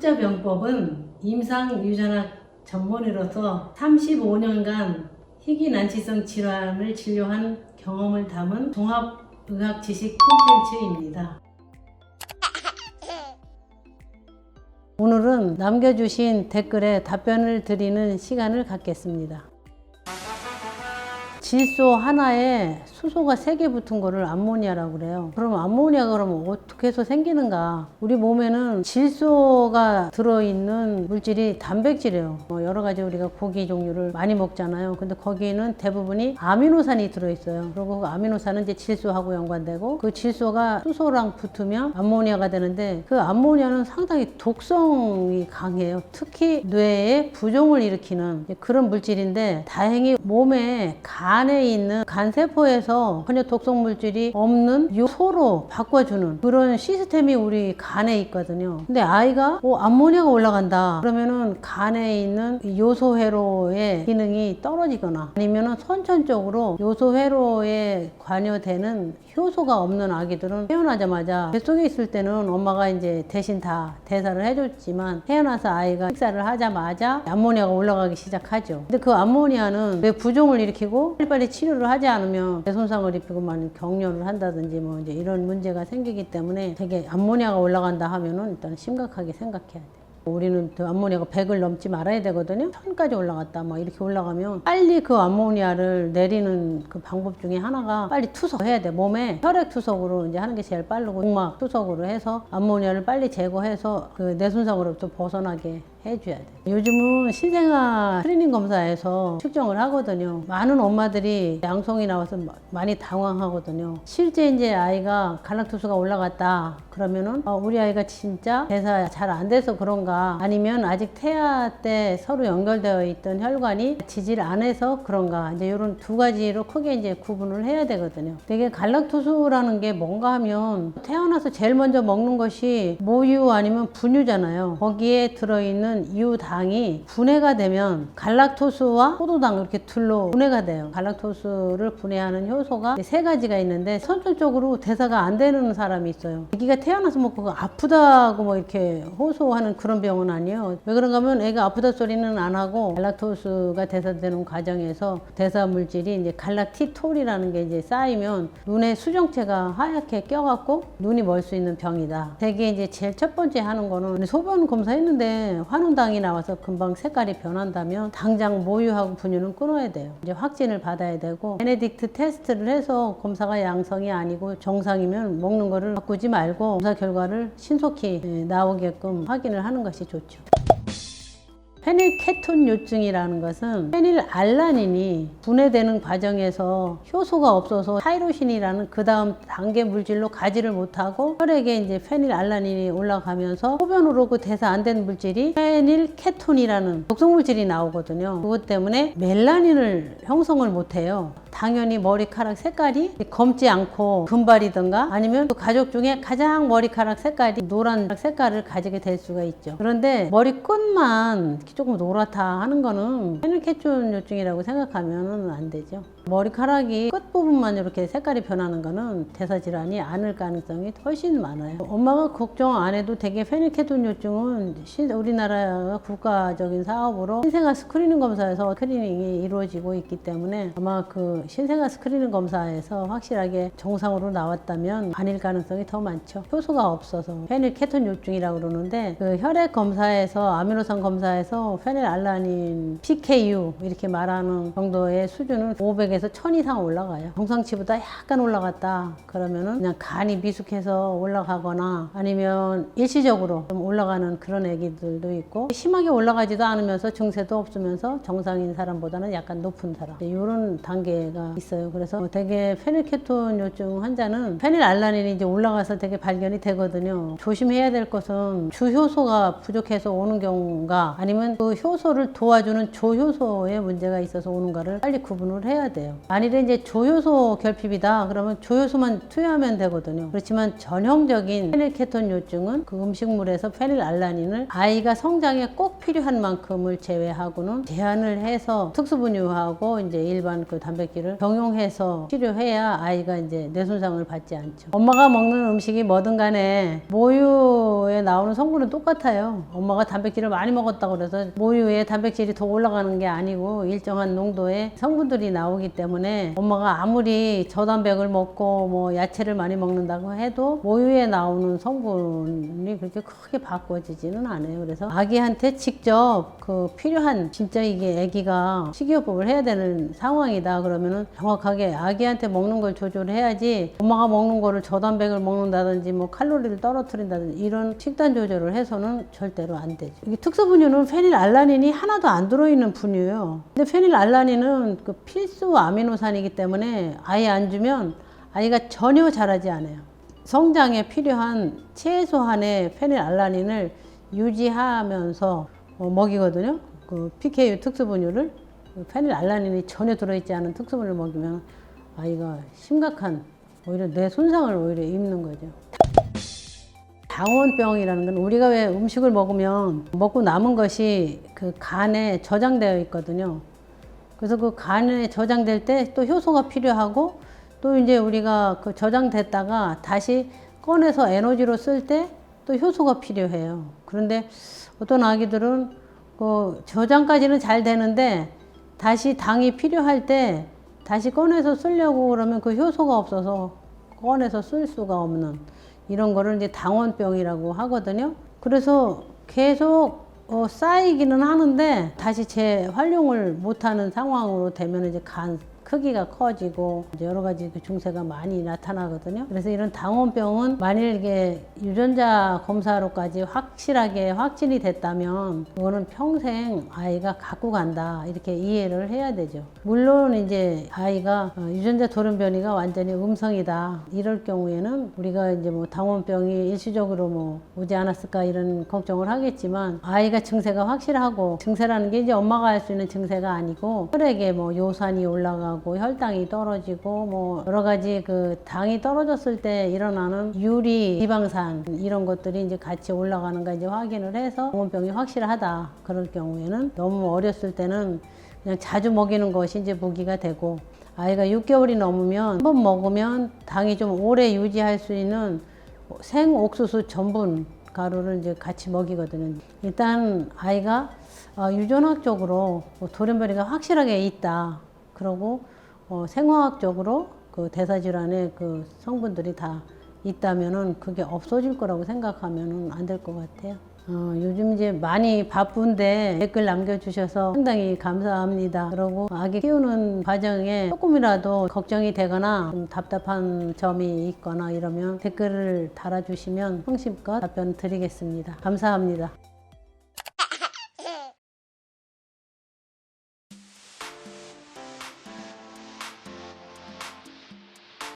흑자병법은 임상유전학 전문의로서 35년간 희귀난치성 질환을 진료한 경험을 담은 종합의학 지식 콘텐츠입니다. 오늘은 남겨주신 댓글에 답변을 드리는 시간을 갖겠습니다. 질소 하나에 수소가 3개 붙은 거를 암모니아라고 그래요. 그럼 암모니아가 그러면 어떻게 해서 생기는가? 우리 몸에는 질소가 들어있는 물질이 단백질이에요. 여러 가지 우리가 고기 종류를 많이 먹잖아요. 근데 거기에는 대부분이 아미노산이 들어있어요. 그리고 그 아미노산은 이제 질소하고 연관되고, 그 질소가 수소랑 붙으면 암모니아가 되는데, 그 암모니아는 상당히 독성이 강해요. 특히 뇌에 부종을 일으키는 그런 물질인데, 다행히 몸에 간에 있는 간세포에서 전혀 독성 물질이 없는 요소로 바꿔주는 그런 시스템이 우리 간에 있거든요. 근데 아이가 암모니아가 올라간다 그러면은 간에 있는 요소 회로의 기능이 떨어지거나 아니면은 선천적으로 요소 회로에 관여되는 효소가 없는 아기들은 태어나자마자 뱃속에 있을 때는 엄마가 이제 대신 다 대사를 해줬지만, 태어나서 아이가 식사를 하자마자 암모니아가 올라가기 시작하죠. 근데 그 암모니아는 뇌 부종을 일으키고 빨리빨리 치료를 하지 않으면 뇌손상을 입히고 만 격려를 한다든지 뭐 이제 이런 문제가 생기기 때문에, 되게 암모니아가 올라간다 하면은 일단 심각하게 생각해야 돼요. 우리는 그 암모니아가 100을 넘지 말아야 되거든요. 1000까지 올라갔다 막 이렇게 올라가면 빨리 그 암모니아를 내리는 그 방법 중에 하나가 빨리 투석해야 돼. 몸에 혈액 투석으로 이제 하는 게 제일 빠르고, 복막 투석으로 해서 암모니아를 빨리 제거해서 그 뇌손상으로부터 벗어나게 해줘야 돼. 요즘은 신생아 스크리닝 검사에서 측정을 하거든요. 많은 엄마들이 양성이 나와서 많이 당황하거든요. 실제 이제 아이가 갈락토스가 올라갔다 그러면은 우리 아이가 진짜 대사 잘 안 돼서 그런가, 아니면 아직 태아 때 서로 연결되어 있던 혈관이 지질 안 해서 그런가, 이제 이런 두 가지로 크게 이제 구분을 해야 되거든요. 되게 갈락토스라는 게 뭔가 하면, 태어나서 제일 먼저 먹는 것이 모유 아니면 분유잖아요. 거기에 들어있는 유당이 분해가 되면 갈락토스와 포도당 이렇게 둘로 분해가 돼요. 갈락토스를 분해하는 효소가 3가지가 있는데, 선천적으로 대사가 안 되는 사람이 있어요. 아기가 태어나서 먹고 아프다고 뭐 이렇게 호소하는 그런 병은 아니에요. 왜 그런가 하면 애가 아프다 소리는 안 하고, 갈락토스가 대사되는 과정에서 대사 물질이 이제 갈락티톨이라는 게 이제 쌓이면 눈의 수정체가 하얗게 껴갖고 눈이 멀 수 있는 병이다. 되게 이제 제일 첫 번째 하는 거는, 소변 검사했는데 환원당이 나와서 금방 색깔이 변한다면 당장 모유하고 분유는 끊어야 돼요. 이제 확진을 받아야 되고, 베네딕트 테스트를 해서 검사가 양성이 아니고 정상이면 먹는 거를 바꾸지 말고 검사 결과를 신속히 나오게끔 확인을 하는 것이 좋죠. 페닐케톤요증이라는 것은 페닐알라닌이 분해되는 과정에서 효소가 없어서 타이로신이라는 그 다음 단계 물질로 가지를 못하고, 혈액에 이제 페닐알라닌이 올라가면서 소변으로 그 대사 안 된 물질이 페닐케톤이라는 독성 물질이 나오거든요. 그것 때문에 멜라닌을 형성을 못해요. 당연히 머리카락 색깔이 검지 않고 금발이든가, 아니면 그 가족 중에 가장 머리카락 색깔이 노란 색깔을 가지게 될 수가 있죠. 그런데 머리끝만 조금 노랗다 하는 거는 페닐케톤요증이라고 생각하면 안 되죠. 머리카락이 끝부분만 이렇게 색깔이 변하는 거는 대사질환이 아닐 가능성이 훨씬 많아요. 엄마가 걱정 안 해도 되게 페닐케톤요증은 우리나라 국가적인 사업으로 신생아 스크리닝 검사에서 스크리닝이 이루어지고 있기 때문에, 아마 그 신생아 스크리닝 검사에서 확실하게 정상으로 나왔다면 아닐 가능성이 더 많죠. 효소가 없어서 페닐케톤요증이라고 그러는데, 그 혈액 검사에서, 아미노산 검사에서 페닐알라닌 PKU 이렇게 말하는 정도의 수준은 500에서 1000 이상 올라가요. 정상치보다 약간 올라갔다 그러면은 그냥 간이 미숙해서 올라가거나, 아니면 일시적으로 좀 올라가는 그런 애기들도 있고, 심하게 올라가지도 않으면서 증세도 없으면서 정상인 사람보다는 약간 높은 사람, 이런 단계가 있어요. 그래서 되게 페닐케톤요증 환자는 페닐알라닌이 이제 올라가서 되게 발견이 되거든요. 조심해야 될 것은 주효소가 부족해서 오는 경우가, 아니면 그 효소를 도와주는 조효소에 문제가 있어서 오는가를 빨리 구분을 해야 돼요. 돼요. 만일에 이제 조효소 결핍이다 그러면 조효소만 투여하면 되거든요. 그렇지만 전형적인 페닐케톤요증은 그 음식물에서 페닐알라닌을 아이가 성장에 꼭 필요한 만큼을 제외하고는 제한을 해서 특수분유하고 이제 일반 그 단백질을 병용해서 치료해야 아이가 이제 뇌손상을 받지 않죠. 엄마가 먹는 음식이 뭐든 간에 모유에 나오는 성분은 똑같아요. 엄마가 단백질을 많이 먹었다고 그래서 모유에 단백질이 더 올라가는 게 아니고 일정한 농도의 성분들이 나오기 때문에 엄마가 아무리 저단백을 먹고 뭐 야채를 많이 먹는다고 해도 모유에 나오는 성분이 그렇게 크게 바꿔지지는 않아요. 그래서 아기한테 직접 그 필요한 진짜 이게 아기가 식이요법을 해야 되는 상황이다 그러면은 정확하게 아기한테 먹는 걸 조절해야지 엄마가 먹는 거를 저단백을 먹는다든지 뭐 칼로리를 떨어뜨린다든지 이런 식단 조절을 해서는 절대로 안 되죠. 이게 특수분유는 페닐알라닌이 하나도 안 들어있는 분유예요. 근데 페닐알라닌은 그 필수 아미노산이기 때문에 아예 안 주면 아이가 전혀 자라지 않아요. 성장에 필요한 최소한의 페닐알라닌을 유지하면서 먹이거든요. 그 PKU 특수분유를 페닐알라닌이 전혀 들어있지 않은 특수분유를 먹이면 아이가 심각한 오히려 뇌 손상을 오히려 입는 거죠. 당원병이라는 건 우리가 왜 음식을 먹으면 먹고 남은 것이 그 간에 저장되어 있거든요. 그래서 그 간에 저장될 때 또 효소가 필요하고 또 이제 우리가 그 저장됐다가 다시 꺼내서 에너지로 쓸 때 또 효소가 필요해요. 그런데 어떤 아기들은 그 저장까지는 잘 되는데 다시 당이 필요할 때 다시 꺼내서 쓰려고 그러면 그 효소가 없어서 꺼내서 쓸 수가 없는 이런 거를 이제 당원병이라고 하거든요. 그래서 계속 쌓이기는 하는데 다시 재활용을 못하는 상황으로 되면 이제 간 크기가 커지고 이제 여러 가지 그 증세가 많이 나타나거든요. 그래서 이런 당원병은 만일 이게 유전자 검사로까지 확실하게 확진이 됐다면 그거는 평생 아이가 갖고 간다 이렇게 이해를 해야 되죠. 물론 이제 아이가 유전자 돌연변이가 완전히 음성이다 이럴 경우에는 우리가 이제 뭐 당원병이 일시적으로 뭐 오지 않았을까 이런 걱정을 하겠지만 아이가 증세가 확실하고 증세라는 게 이제 엄마가 할 수 있는 증세가 아니고 혈액에 뭐 요산이 올라가고 혈당이 떨어지고 뭐 여러 가지 그 당이 떨어졌을 때 일어나는 유리, 지방산 이런 것들이 이제 같이 올라가는가 이제 확인을 해서 당원병이 확실하다 그럴 경우에는 너무 어렸을 때는 그냥 자주 먹이는 것이 이제 무기가 되고 아이가 6개월이 넘으면 한 번 먹으면 당이 좀 오래 유지할 수 있는 생옥수수 전분 가루를 이제 같이 먹이거든요. 일단 아이가 유전학적으로 돌연변이가 확실하게 있다. 그러고 생화학적으로 그 대사질환의 그 성분들이 다 있다면은 그게 없어질 거라고 생각하면은 안 될 것 같아요. 요즘 이제 많이 바쁜데 댓글 남겨주셔서 상당히 감사합니다. 그리고 아기 키우는 과정에 조금이라도 걱정이 되거나 좀 답답한 점이 있거나 이러면 댓글을 달아주시면 성심껏 답변 드리겠습니다. 감사합니다.